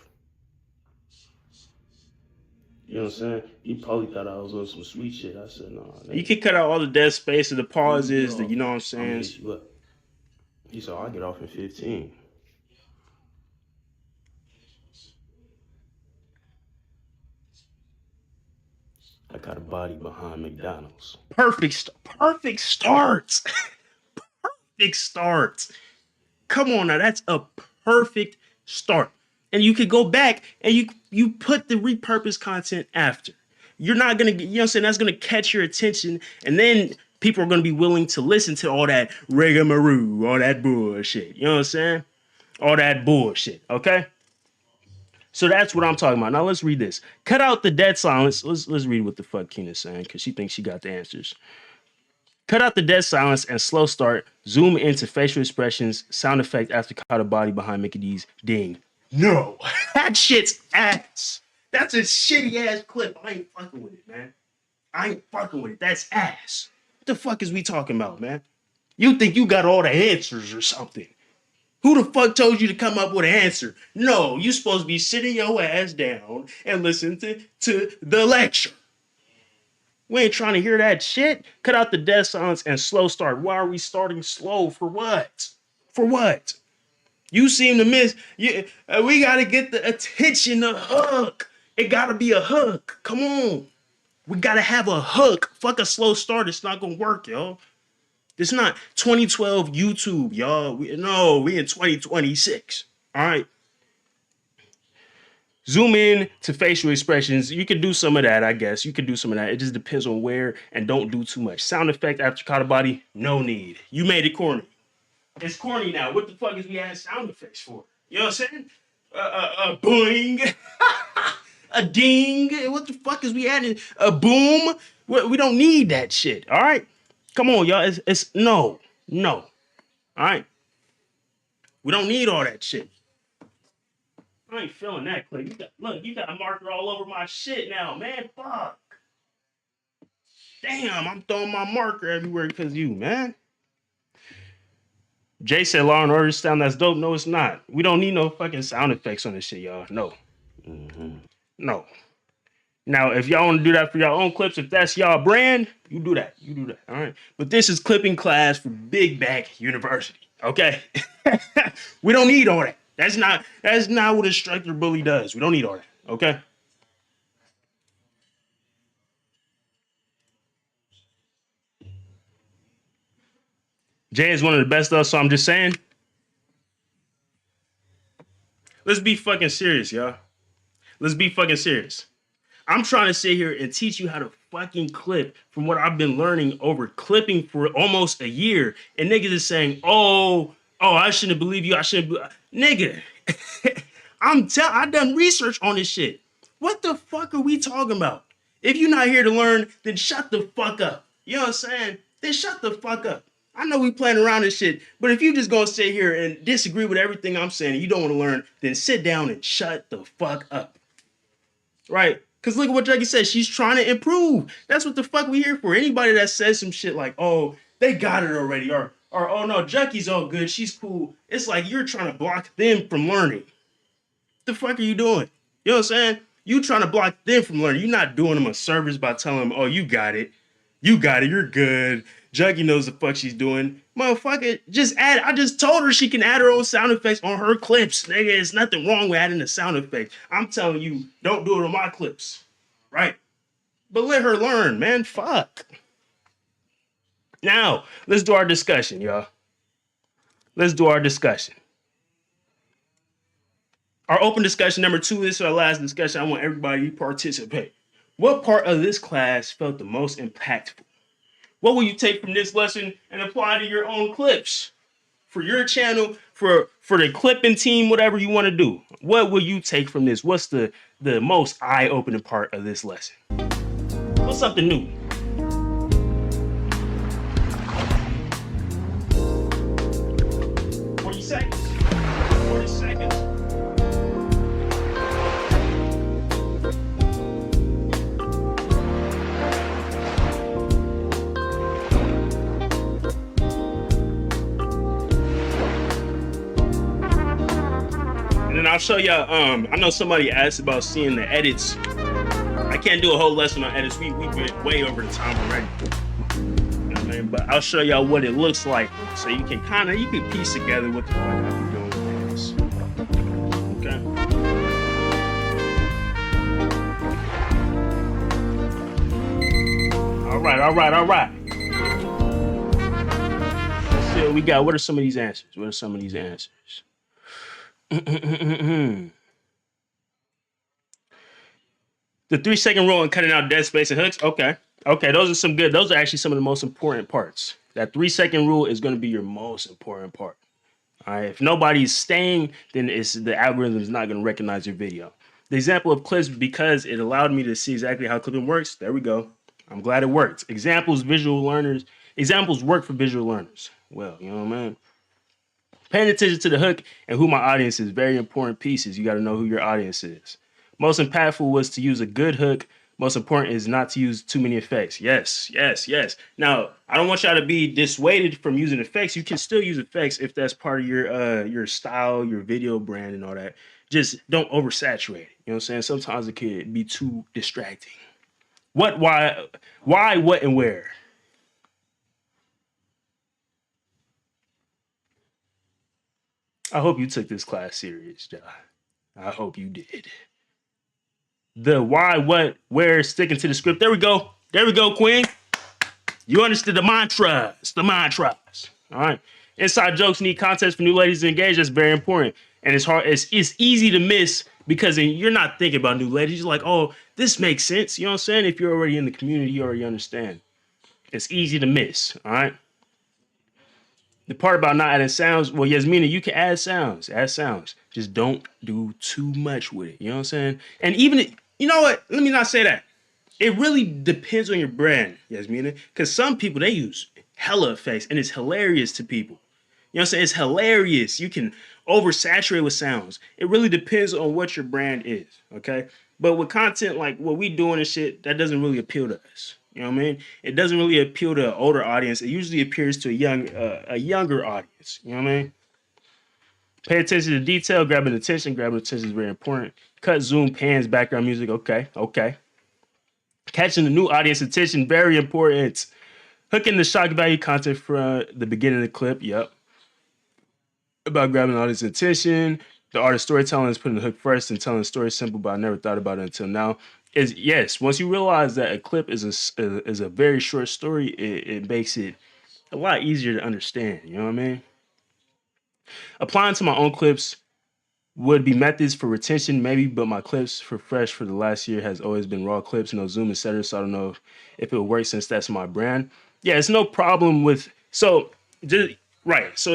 You know what I'm saying? He probably thought I was on some sweet shit. I said, nah. You can cut out all the dead space, the pauses, When you know what I'm I'm gonna saying? hit you up. He said, I'll get off in 15. I got a body behind McDonald's. Perfect start. Perfect start. Come on now, that's a perfect start. And you could go back and you put the repurposed content after. You're not gonna get, you know what I'm saying? That's gonna catch your attention, and then people are gonna be willing to listen to all that rigmarole, all that bullshit. You know what I'm saying? All that bullshit. Okay. So that's what I'm talking about. Now let's read this. Cut out the dead silence. Let's read what the fuck Keena's saying, because she thinks she got the answers. Cut out the dead silence and slow start. Zoom into facial expressions. Sound effect after caught a body behind Mickey D's ding. No, that shit's ass. That's a shitty ass clip. I ain't fucking with it, man. I ain't fucking with it. That's ass. What the fuck is we talking about, man? You think you got all the answers or something? Who the fuck told you to come up with an answer? No, you supposed to be sitting your ass down and listen to the lecture. We ain't trying to hear that shit. Cut out the dead silence and slow start. Why are we starting slow? For what? For what? You seem to miss. We got to get the attention, the hook. It got to be a hook. Come on. We got to have a hook. Fuck a slow start. It's not going to work, yo. It's not 2012 YouTube, y'all. We in 2026. All right. Zoom in to facial expressions. You can do some of that, I guess. You can do some of that. It just depends on where, and don't do too much. Sound effect after caught a body, no need. You made it corny. It's corny now. What the fuck is we adding sound effects for? You know what I'm saying? A boing, a ding. What the fuck is we adding? A boom. We don't need that shit. All right. Come on, y'all. It's no. All right. We don't need all that shit. I ain't feeling that, Clay. You got a marker all over my shit now, man. Fuck. Damn, I'm throwing my marker everywhere because of you, man. Jay said Law and Order sound that's dope. No, it's not. We don't need no fucking sound effects on this shit, y'all. No. No. Now, if y'all want to do that for your own clips, if that's y'all brand, you do that. All right. But this is clipping class for Big Back University. Okay. We don't need all that. That's not what Instructor Bully does. We don't need all that. Okay. Jay is one of the best though, so I'm just saying. Let's be fucking serious, y'all. Let's be fucking serious. I'm trying to sit here and teach you how to fucking clip from what I've been learning over clipping for almost a year. And niggas is saying, oh, I shouldn't believe you. Nigga, I done research on this shit. What the fuck are we talking about? If you're not here to learn, then shut the fuck up. You know what I'm saying? Then shut the fuck up. I know we playing around this shit, but if you just gonna sit here and disagree with everything I'm saying and you don't want to learn, then sit down and shut the fuck up. Right? Because look at what Jackie said. She's trying to improve. That's what the fuck we here for. Anybody that says some shit like, oh, they got it already, or oh no, Jackie's all good, she's cool. It's like you're trying to block them from learning. What the fuck are you doing? You know what I'm saying? You trying to block them from learning. You're not doing them a service by telling them, oh, you got it, you're good. Jackie knows the fuck she's doing. Motherfucker, I just told her she can add her own sound effects on her clips. Nigga, there's nothing wrong with adding a sound effect. I'm telling you, don't do it on my clips. Right? But let her learn, man. Fuck. Now, let's do our discussion, y'all. Let's do our discussion. Our open discussion number 2, this is our last discussion. I want everybody to participate. What part of this class felt the most impactful? What will you take from this lesson and apply to your own clips? For your channel, for the clipping team, whatever you want to do. What will you take from this? What's the most eye-opening part of this lesson? What's something new? I'll show y'all. I know somebody asked about seeing the edits. I can't do a whole lesson on edits. We went way over the time already. You know what I mean? But I'll show y'all what it looks like, so you can piece together what the fuck I'm doing with this. Okay. All right. Let's see what we got. What are some of these answers? The 3-second rule and cutting out dead space and hooks. Okay. Those are actually some of the most important parts. That 3-second rule is going to be your most important part. All right. If nobody's staying, then the algorithm is not going to recognize your video. The example of clips, because it allowed me to see exactly how clipping works. There we go. I'm glad it worked. Examples work for visual learners. Well, you know what I mean? Paying attention to the hook and who my audience is, very important pieces. You got to know who your audience is. Most impactful was to use a good hook. Most important is not to use too many effects. Yes. Now, I don't want y'all to be dissuaded from using effects. You can still use effects if that's part of your style, your video brand and all that. Just don't oversaturate it. You know what I'm saying? Sometimes it can be too distracting. What, why, what, and where? I hope you took this class serious, John. I hope you did. The why, what, where, sticking to the script. There we go, Queen. You understood the mantras. All right. Inside jokes need context for new ladies to engage. That's very important. And it's hard. It's easy to miss because you're not thinking about new ladies. You're like, oh, this makes sense. You know what I'm saying? If you're already in the community, you already understand. It's easy to miss. All right. The part about not adding sounds, well, Yasmina, you can add sounds. Just don't do too much with it. You know what I'm saying? And even, you know what? Let me not say that. It really depends on your brand, Yasmina. Because some people, they use hella effects and it's hilarious to people. You know what I'm saying? It's hilarious. You can oversaturate with sounds. It really depends on what your brand is, okay? But with content like what we doing and shit, that doesn't really appeal to us. You know what I mean? It doesn't really appeal to an older audience. It usually appeals to a younger audience. You know what I mean? Pay attention to detail, grabbing attention. Grabbing attention is very important. Cut, zoom, pans, background music. Okay. Catching the new audience attention, very important. Hooking the shock value content from the beginning of the clip. Yep. About grabbing the audience attention. The art of storytelling is putting the hook first and telling the story simple, but I never thought about it until now. Is yes, once you realize that a clip is a very short story, it makes it a lot easier to understand. You know what I mean? Applying to my own clips would be methods for retention, maybe, but my clips for Fresh for the last year has always been raw clips, no zoom, etc. So I don't know if it would work since that's my brand. Yeah, it's no problem with so it's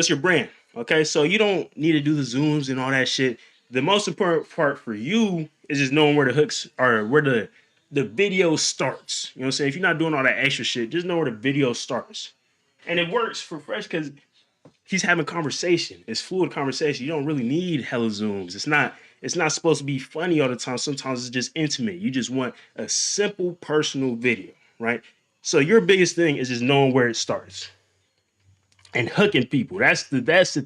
your brand. Okay, so you don't need to do the zooms and all that shit. The most important part for you is just knowing where the hooks are, where the video starts. You know what I'm saying? If you're not doing all that extra shit, just know where the video starts. And it works for Fresh because he's having conversation. It's fluid conversation. You don't really need hella zooms. It's not supposed to be funny all the time. Sometimes it's just intimate. You just want a simple personal video, right? So your biggest thing is just knowing where it starts. And hooking people. That's the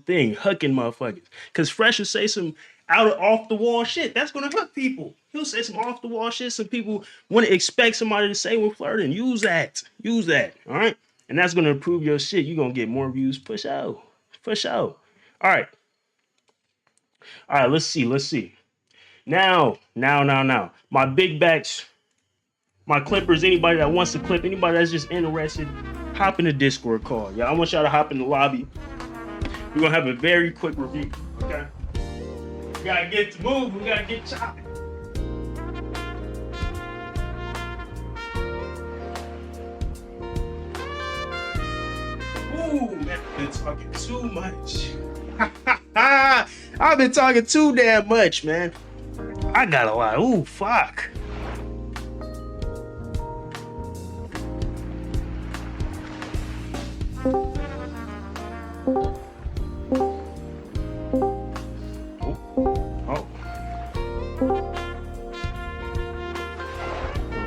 thing. Hooking motherfuckers. Because Fresh will say some off the wall shit. That's gonna hook people. He'll say some off the wall shit. Some people wouldn't expect somebody to say when flirting. Use that. All right. And that's gonna improve your shit. You're gonna get more views. Push out. All right. Let's see. Now. My big backs, my clippers, anybody that wants to clip, anybody that's just interested, hop in the Discord call. Yeah, I want y'all to hop in the lobby. We're gonna have a very quick review. Okay. We gotta get to move. We gotta get chopping. Ooh, man, I've been talking too much. I've been talking too damn much, man. I got a lot. Ooh, fuck.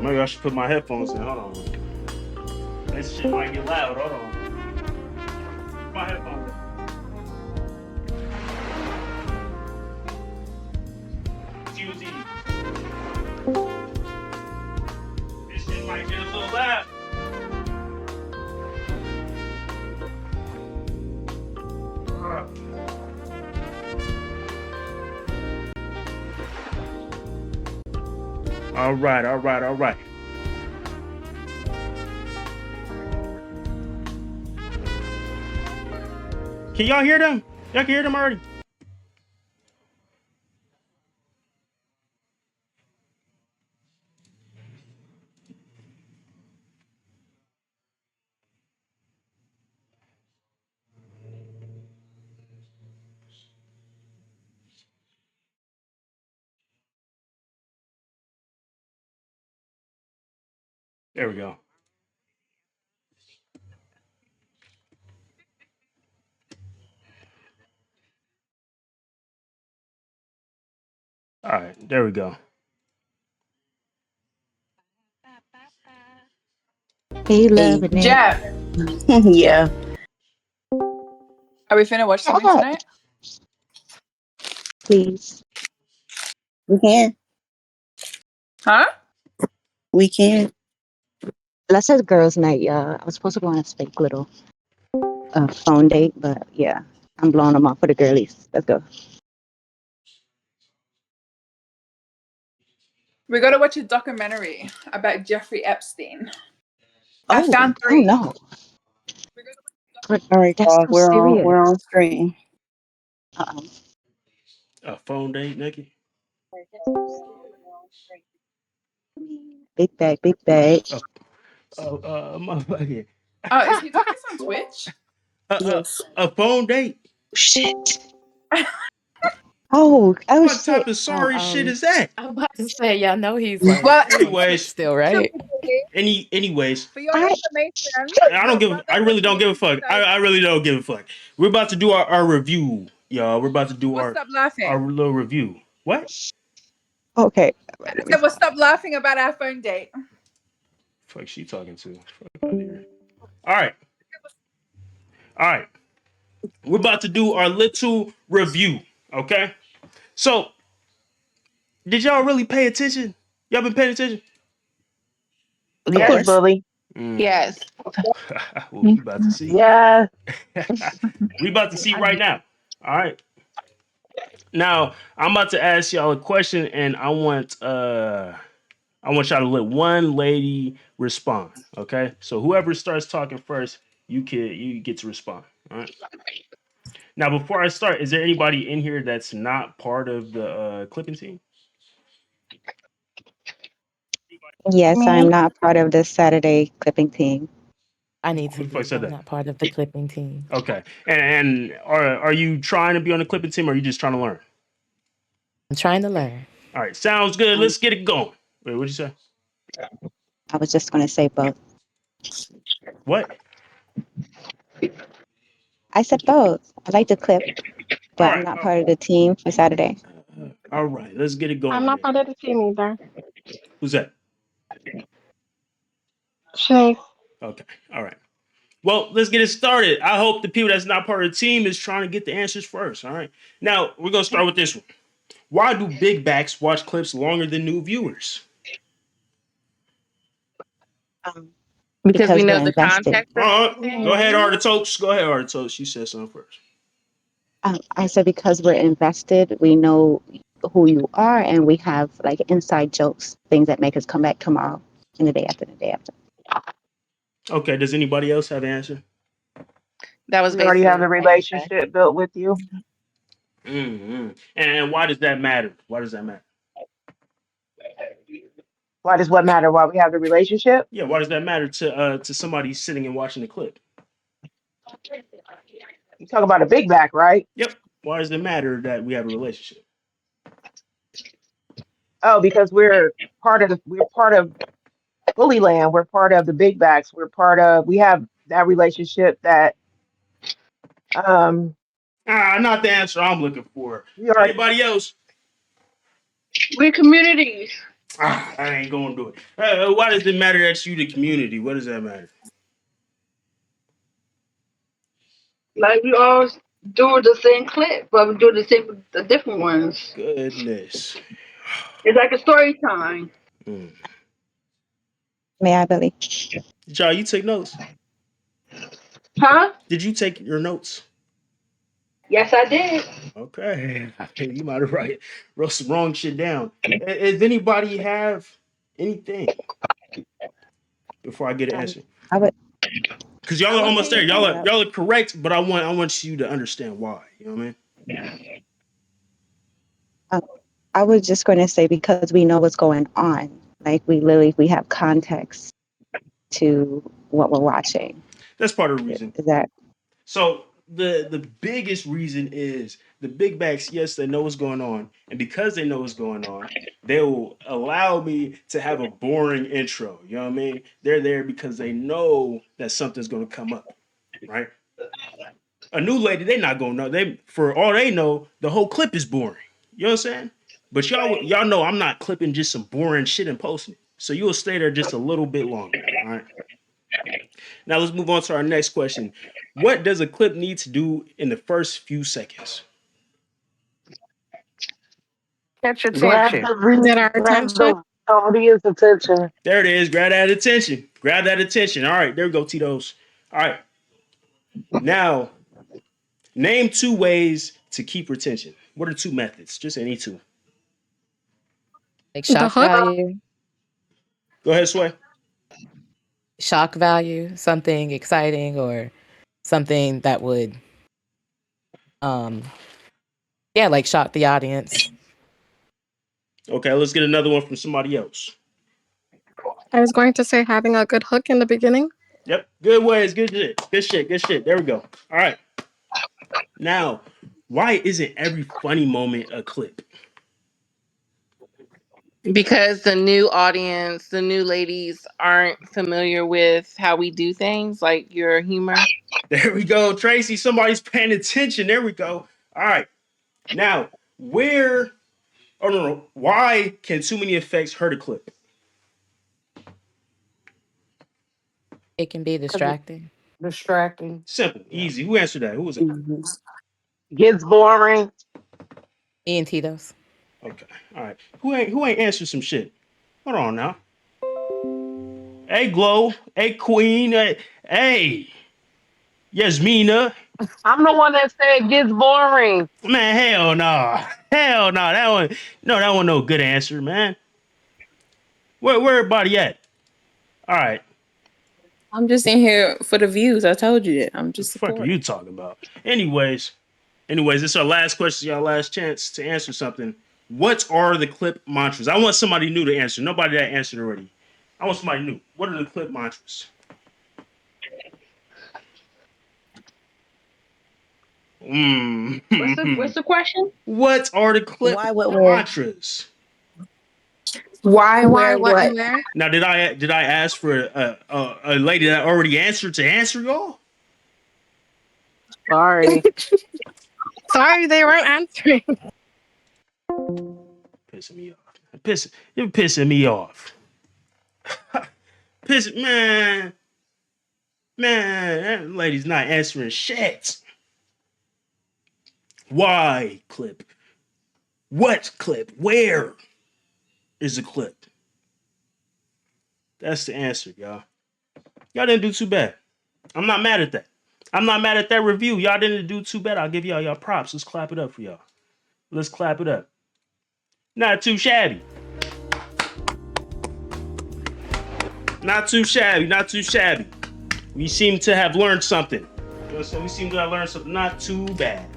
Maybe I should put my headphones in. Hold on. This shit might get loud. Hold on. Put my headphones in. Might get a little loud. All right, all right, all right. Can y'all hear them? Y'all can hear them already? There we go. All right, there we go. He Hey, loving it. Jeff, yeah. are we finna watch something What? tonight? Please. We can. Huh? We can. Let's say girls' night, y'all. I was supposed to go on a fake little phone date, but yeah, I'm blowing them off for the girlies. Let's go. We gotta watch a documentary about Jeffrey Epstein. I Oh, found oh 3. no. All right, That's y'all. so We're serious. on screen. Uh-oh. A phone date, Nikki? Big bag, big bag. Oh, motherfucker. Oh, is he doing this on Twitch? Yes. A phone date? Shit. Oh What shit. type of sorry shit is that? I'm about to say, y'all know he's like Well, on Twitch Anyways, still, right? anyways, for your I information, I don't your give. I brother was really don't give a fuck. making I really don't give a fuck. We're about to do our review, y'all. We're about to do Well, stop our laughing. little review. What? okay. I Right, let me said, well, stop. stop laughing about our phone date. Fuck, she talking to? Fuck out of here. All right, all right. We're about to do our little review. Okay. So, did y'all really pay attention? Y'all been paying attention? Okay, Yes. Yes. bully. Mm. Yes. Well, we about to see. Yeah. We about to see I right did. now. All right. Now, I'm about to ask y'all a question, and I want y'all to let one lady respond. Okay. So whoever starts talking first, you get to respond. All right. Now, before I start, is there anybody in here that's not part of the clipping team? Yes, I'm Me. not part of this Saturday clipping team. I need to Who the fuck be. said I'm that? not part of the clipping team. Okay. And are you trying to be on the clipping team, or are you just trying to learn? I'm trying to learn. All right. Sounds good. Um, Let's get it going. Wait, what'd you say? I was just gonna say both. What? I said both. I like to clip, All but I'm right. not part of the team for Saturday. All right. Let's get it I'm going not then. part of the team either. Who's that? Shanice. Okay. All right. Well, let's get it started. I hope the people that's not part of the team is trying to get the answers first. All right. Now we're gonna start with this one. Why do big backs watch clips longer than new viewers? Um, Because we because we're know the invested. context of All right. Go everything. ahead, Artichokes. Go ahead, Artichokes. You said something first. I said because we're invested, we know who you are, and we have like inside jokes, things that make us come back tomorrow and the day after the day after. Okay. Does anybody else have an answer? That was We already basically have the the same thing. relationship built with you. Mm-hmm. And why does that matter? Why does that matter? Why does what matter? Why we have the relationship? Yeah. Why does that matter to somebody sitting and watching the clip? You talk about a big back, right? Yep. Why does it matter that we have a relationship? Oh, because we're part of Bully Land. We're part of the big backs. We have that relationship that um Not the answer I'm looking for. we are. Anybody else? We're communities. I ain't gonna do it. Why does it matter that you the community? What does that matter? Like we all do the same clip, but we do the different ones. Goodness. It's like a story time. Mm. May I, Billy? Y'all, you take notes? Huh? Did you take your notes? Yes, I did. Okay. You might have wrote some wrong shit down. Does anybody have anything before I get an answer? I would. Because y'all are almost there. Y'all Yep. are correct, but I want you to understand why. You know what I mean? I was just going to say because we know what's going on. Like we have context to what we're watching. That's part of the reason. Is that So the biggest reason is the big backs, yes, they know what's going on. And because they know what's going on, they will allow me to have a boring intro. You know what I mean? They're there because they know that something's gonna come up. Right? A new lady, they not gonna know. They for all they know, the whole clip is boring. You know what I'm saying? But y'all know I'm not clipping just some boring shit and posting it. So you'll stay there just a little bit longer. All right. Now let's move on to our next question. What does a clip need to do in the first few seconds? Catch your Grab attention. Get our grab attention. the audience attention. There it is. Grab that attention. Grab that attention. All right, there we go, Tito's. All right. Now, name 2 ways to keep retention. What are 2 methods? Just any 2. Like The shock hook. value. Go ahead, Sway. Shock value, something exciting or something that would like shock the audience. Okay, let's get another one from somebody else. I was going to say having a good hook in the beginning. Yep. Good ways. Good shit. Good shit. Good shit. There we go. All right. Now, why isn't every funny moment a clip? Because the new audience, the new ladies aren't familiar with how we do things, like your humor. There we go, Tracy. Somebody's paying attention. There we go. All right. Now, why can too many effects hurt a clip? It can be distracting. Distracting. Simple, easy. Who answered that? Who was it? Gets boring. Ian Tito's. Okay. All right. Who ain't answered some shit? Hold on now. Hey, Glow. Hey, Queen. Hey, Yasmina. I'm the one that said gets boring. Man, hell no. Hell no. That one no good answer, man. Where everybody at? All right. I'm just in here for the views. I told you that. I'm just What the fuck are supporting. you talking about? Anyways, this is our last question, y'all last chance to answer something. What are the clip mantras? I want somebody new to answer. Nobody that answered already. I want somebody new. What are the clip mantras? What's the question? What are the clip Why, what, where? mantras? Why, Why, where, what, what? and where? Now, did I ask for a lady that already answered to answer y'all? Sorry. Sorry, they weren't answering. Pissing me off. You're pissing me off. Man, that lady's not answering shit. Why clip? What clip? Where is the clip? That's the answer, y'all. Y'all didn't do too bad. I'm not mad at that. I'm not mad at that review. Y'all didn't do too bad. I'll give y'all props. Let's clap it up for y'all. Let's clap it up. Not too shabby. Not too shabby. Not too shabby. We seem to have learned something. You know what I'm saying? We seem to have learned something. Not too bad.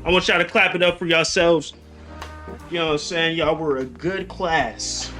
I want y'all to clap it up for yourselves. You know what I'm saying? Y'all were a good class.